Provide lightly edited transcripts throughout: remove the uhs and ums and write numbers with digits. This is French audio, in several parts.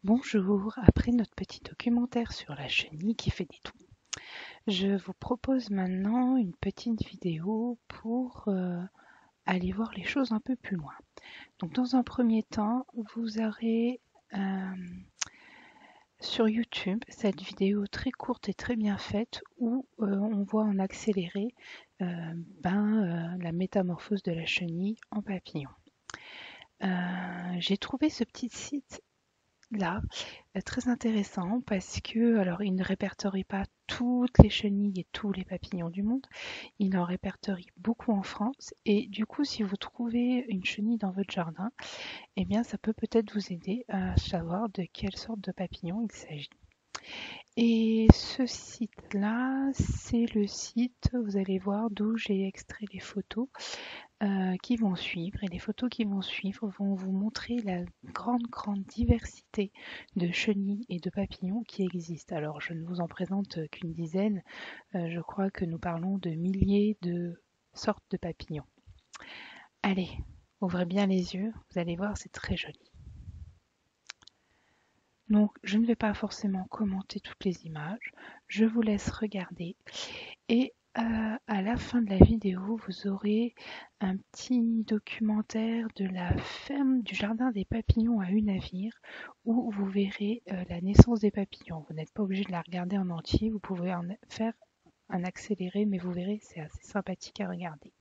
Bonjour, après notre petit documentaire sur la chenille qui fait des trous, je vous propose maintenant une petite vidéo pour aller voir les choses un peu plus loin. Donc dans un premier temps, vous aurez sur YouTube cette vidéo très courte et très bien faite où on voit en accéléré la métamorphose de la chenille en papillon. J'ai trouvé ce petit site là, très intéressant parce que, alors, il ne répertorie pas toutes les chenilles et tous les papillons du monde, il en répertorie beaucoup en France et du coup, si vous trouvez une chenille dans votre jardin, eh bien, ça peut peut-être vous aider à savoir de quelle sorte de papillon il s'agit. Et ce site-là, c'est le site, vous allez voir, d'où j'ai extrait les photos qui vont suivre. Et les photos qui vont suivre vont vous montrer la grande diversité de chenilles et de papillons qui existent. Alors, je ne vous en présente qu'une dizaine. Je crois que nous parlons de milliers de sortes de papillons. Allez, ouvrez bien les yeux. Vous allez voir, c'est très joli. Donc, je ne vais pas forcément commenter toutes les images. Je vous laisse regarder. Et à la fin de la vidéo, vous aurez un petit documentaire de la ferme du jardin des papillons à Unavir où vous verrez la naissance des papillons. Vous n'êtes pas obligé de la regarder en entier, vous pouvez en faire un accéléré, mais vous verrez, c'est assez sympathique à regarder.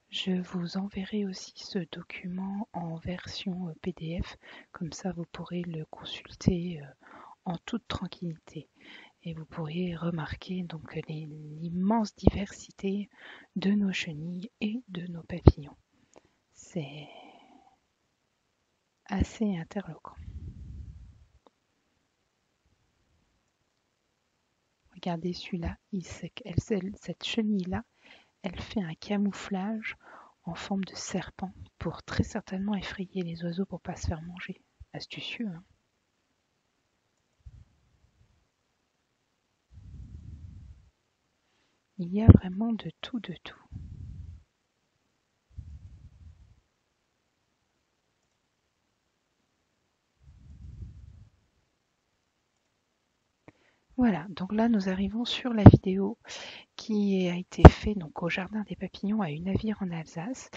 Je vous enverrai aussi ce document en version PDF, comme ça vous pourrez le consulter en toute tranquillité. Et vous pourriez remarquer donc l'immense diversité de nos chenilles et de nos papillons. C'est assez interloquant. Regardez celui-là, cette chenille-là, elle fait un camouflage en forme de serpent pour très certainement effrayer les oiseaux pour ne pas se faire manger. Astucieux, hein? Il y a vraiment de tout, de tout. Voilà, donc là nous arrivons sur la vidéo qui a été faite donc au jardin des papillons à Unavir en Alsace.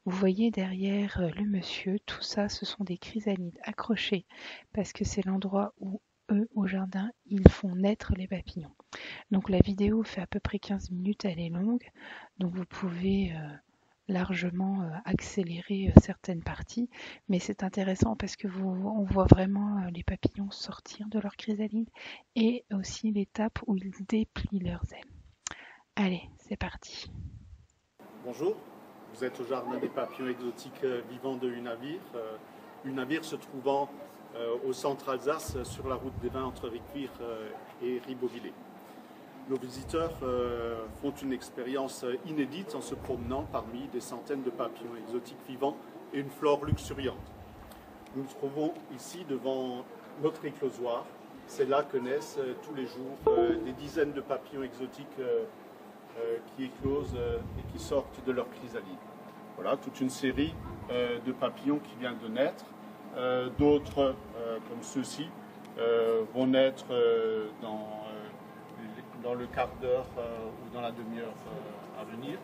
Vous voyez derrière le monsieur, tout ça ce sont des chrysalides accrochées parce que c'est l'endroit où eux au jardin ils font naître les papillons. Donc la vidéo fait à peu près 15 minutes, elle est longue, donc vous pouvez largement accélérer certaines parties, mais c'est intéressant parce que on voit vraiment les papillons sortir de leur chrysalide et aussi l'étape où ils déplient leurs ailes. Allez, c'est parti. Bonjour, vous êtes au jardin des papillons exotiques vivants de Unavir. Unavir se trouvant au centre Alsace sur la route des vins entre Riquewihr et Ribeauvillé. Nos visiteurs font une expérience inédite en se promenant parmi des centaines de papillons exotiques vivants et une flore luxuriante. Nous nous trouvons ici devant notre éclosoir. C'est là que naissent tous les jours des dizaines de papillons exotiques qui éclosent et qui sortent de leur chrysalide. Voilà, toute une série de papillons qui viennent de naître. D'autres, comme ceux-ci, vont naître dans le quart d'heure ou dans la demi-heure à venir.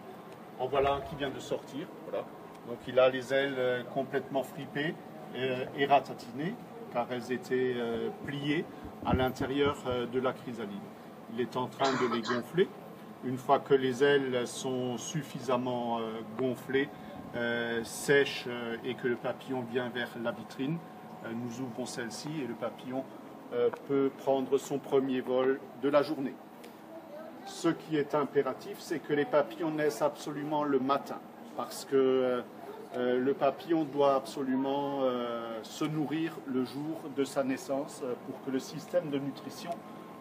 En voilà un qui vient de sortir. Voilà. Donc il a les ailes complètement fripées et ratatinées, car elles étaient pliées à l'intérieur de la chrysalide. Il est en train de les gonfler. Une fois que les ailes sont suffisamment gonflées, sèches et que le papillon vient vers la vitrine, nous ouvrons celle-ci et le papillon peut prendre son premier vol de la journée. Ce qui est impératif, c'est que les papillons naissent absolument le matin, parce que le papillon doit absolument se nourrir le jour de sa naissance pour que le système de nutrition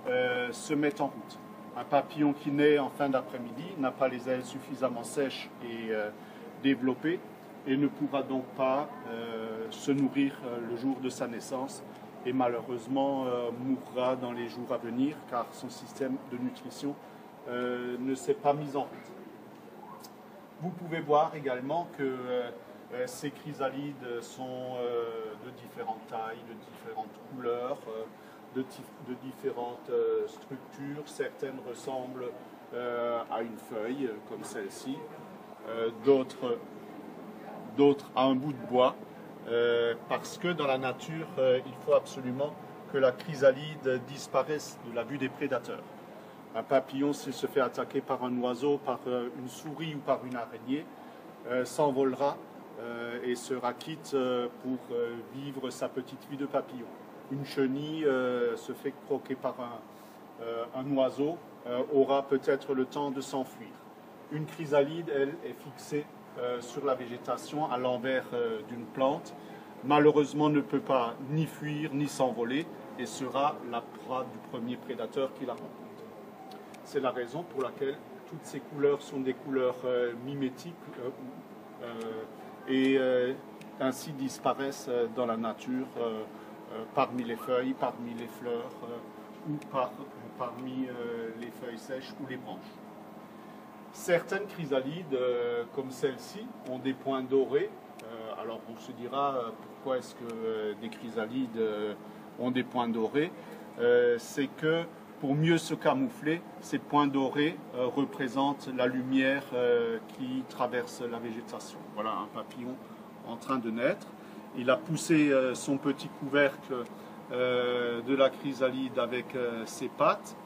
se mette en route. Un papillon qui naît en fin d'après-midi n'a pas les ailes suffisamment sèches et développées et ne pourra donc pas se nourrir le jour de sa naissance et malheureusement mourra dans les jours à venir car son système de nutrition ne s'est pas mis en route. Vous pouvez voir également que ces chrysalides sont de différentes tailles, de différentes couleurs, de différentes structures. Certaines ressemblent à une feuille, comme celle-ci, d'autres à un bout de bois, parce que dans la nature, il faut absolument que la chrysalide disparaisse de la vue des prédateurs. Un papillon, s'il se fait attaquer par un oiseau, par une souris ou par une araignée, s'envolera et sera quitte pour vivre sa petite vie de papillon. Une chenille se fait croquer par un oiseau, aura peut-être le temps de s'enfuir. Une chrysalide, elle, est fixée sur la végétation à l'envers d'une plante, malheureusement ne peut pas ni fuir ni s'envoler et sera la proie du premier prédateur qui la rencontre. C'est la raison pour laquelle toutes ces couleurs sont des couleurs mimétiques et ainsi disparaissent dans la nature parmi les feuilles, parmi les fleurs ou parmi les feuilles sèches ou les branches. Certaines chrysalides, comme celle-ci, ont des points dorés. Alors on se dira pourquoi est-ce que des chrysalides ont des points dorés. C'est que pour mieux se camoufler, ces points dorés représentent la lumière qui traverse la végétation. Voilà un papillon en train de naître. Il a poussé son petit couvercle de la chrysalide avec ses pattes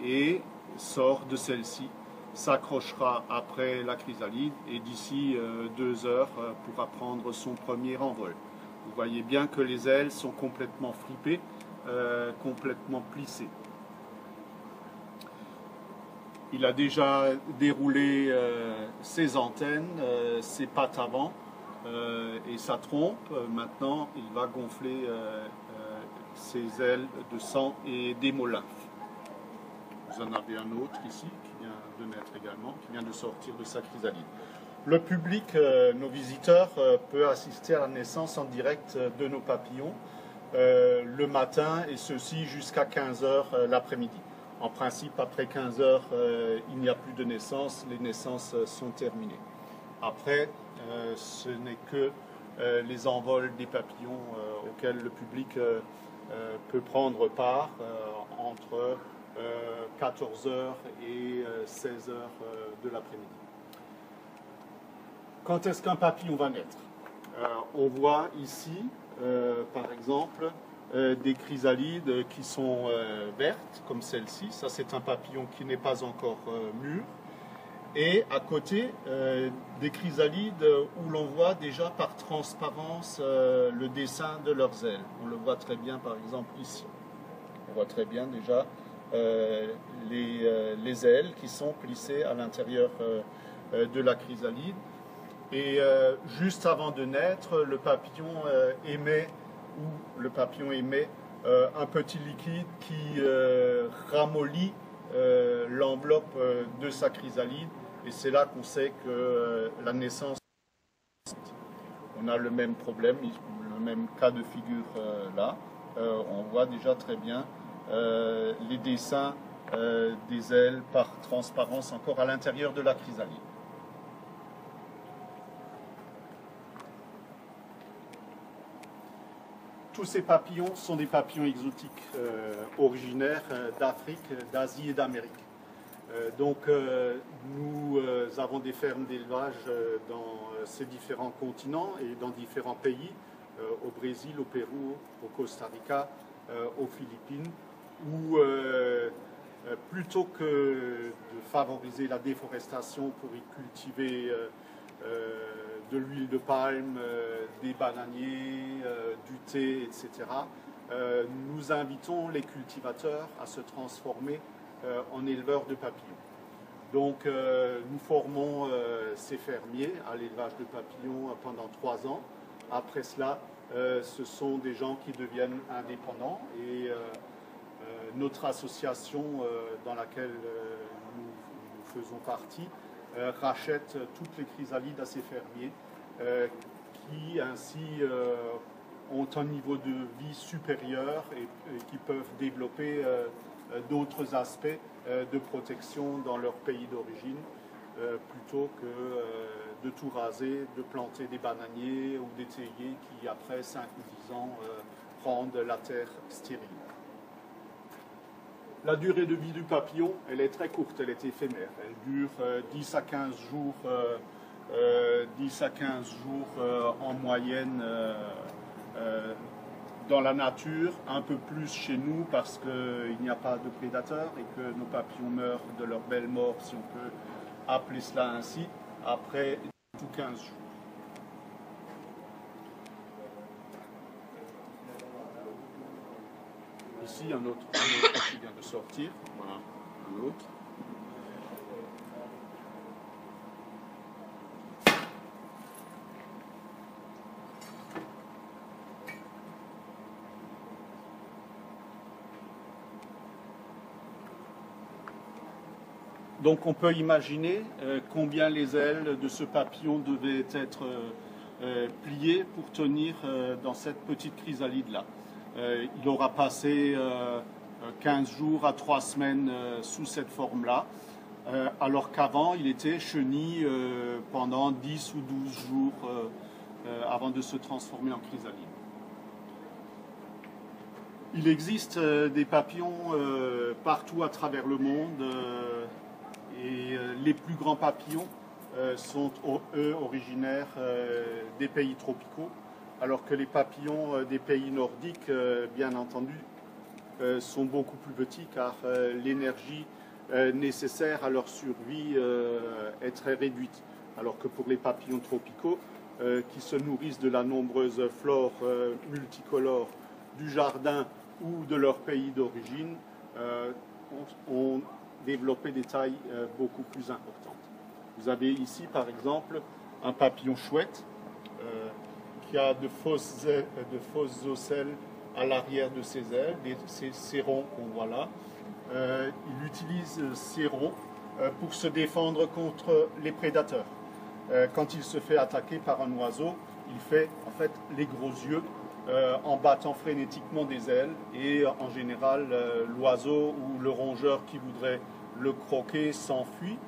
et sort de celle-ci, s'accrochera après la chrysalide et d'ici 2 heures pourra prendre son premier envol. Vous voyez bien que les ailes sont complètement fripées, complètement plissées. Il a déjà déroulé ses antennes, ses pattes avant et sa trompe. Maintenant, il va gonfler ses ailes de sang et d'hémolymphe. Vous en avez un autre ici qui vient de naître également, qui vient de sortir de sa chrysalide. Le public, nos visiteurs, peut assister à la naissance en direct de nos papillons le matin et ceci jusqu'à 15 h l'après-midi. En principe, après 15 h, il n'y a plus de naissance, les naissances sont terminées. Après, ce n'est que les envols des papillons auxquels le public peut prendre part entre 14 h et 16 h de l'après-midi. Quand est-ce qu'un papillon va naître? On voit ici, par exemple, des chrysalides qui sont vertes, comme celle-ci. Ça, c'est un papillon qui n'est pas encore mûr. Et à côté, des chrysalides où l'on voit déjà par transparence le dessin de leurs ailes. On le voit très bien, par exemple, ici. On voit très bien déjà les ailes qui sont plissées à l'intérieur de la chrysalide. Et juste avant de naître, le papillon émet un petit liquide qui ramollit l'enveloppe de sa chrysalide. Et c'est là qu'on sait que la naissance, on a le même problème, le même cas de figure là. On voit déjà très bien les dessins des ailes par transparence encore à l'intérieur de la chrysalide. Tous ces papillons sont des papillons exotiques originaires d'Afrique, d'Asie et d'Amérique. Donc nous avons des fermes d'élevage dans ces différents continents et dans différents pays, au Brésil, au Pérou, au Costa Rica, aux Philippines, où plutôt que de favoriser la déforestation pour y cultiver de l'huile de palme, des bananiers, du thé, etc., nous invitons les cultivateurs à se transformer en éleveurs de papillons. Donc nous formons ces fermiers à l'élevage de papillons pendant 3 ans. Après cela, ce sont des gens qui deviennent indépendants et notre association dans laquelle nous faisons partie rachète toutes les chrysalides à ces fermiers qui ainsi ont un niveau de vie supérieur et qui peuvent développer d'autres aspects de protection dans leur pays d'origine plutôt que de tout raser, de planter des bananiers ou des théiers qui, après 5 ou 10 ans, rendent la terre stérile. La durée de vie du papillon, elle est très courte, elle est éphémère. Elle dure 10 à 15 jours, 10 à 15 jours en moyenne dans la nature, un peu plus chez nous parce qu'il n'y a pas de prédateurs et que nos papillons meurent de leur belle mort, si on peut appeler cela ainsi, après tout 15 jours. Ici, un autre qui vient de sortir. Voilà, un autre. Donc on peut imaginer combien les ailes de ce papillon devaient être pliées pour tenir dans cette petite chrysalide-là. Il aura passé 15 jours à 3 semaines sous cette forme-là, alors qu'avant il était chenille pendant 10 ou 12 jours avant de se transformer en chrysalide. Il existe des papillons partout à travers le monde. Et les plus grands papillons sont, eux, originaires des pays tropicaux, alors que les papillons des pays nordiques, bien entendu, sont beaucoup plus petits, car l'énergie nécessaire à leur survie est très réduite. Alors que pour les papillons tropicaux, qui se nourrissent de la nombreuse flore multicolore du jardin ou de leur pays d'origine, ont développer des tailles beaucoup plus importantes. Vous avez ici, par exemple, un papillon chouette qui a de fausses ocelles à l'arrière de ses ailes, ces ronds qu'on voit là. Il utilise ces ronds pour se défendre contre les prédateurs. Quand il se fait attaquer par un oiseau, il fait en fait les gros yeux en battant frénétiquement des ailes et en général l'oiseau ou le rongeur qui voudrait le croquer s'enfuit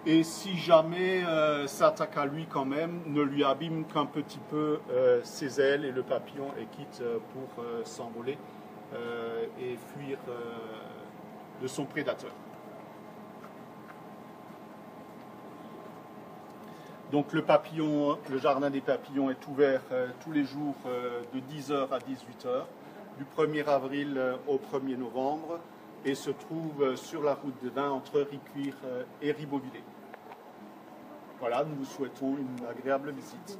et si jamais s'attaque à lui quand même, ne lui abîme qu'un petit peu ses ailes et le papillon est quitte pour s'envoler et fuir de son prédateur. Donc le jardin des papillons est ouvert tous les jours de 10h à 18h, du 1er avril au 1er novembre, et se trouve sur la route de Vins entre Ricuire et Ribeauvillé. Voilà, nous vous souhaitons une agréable visite.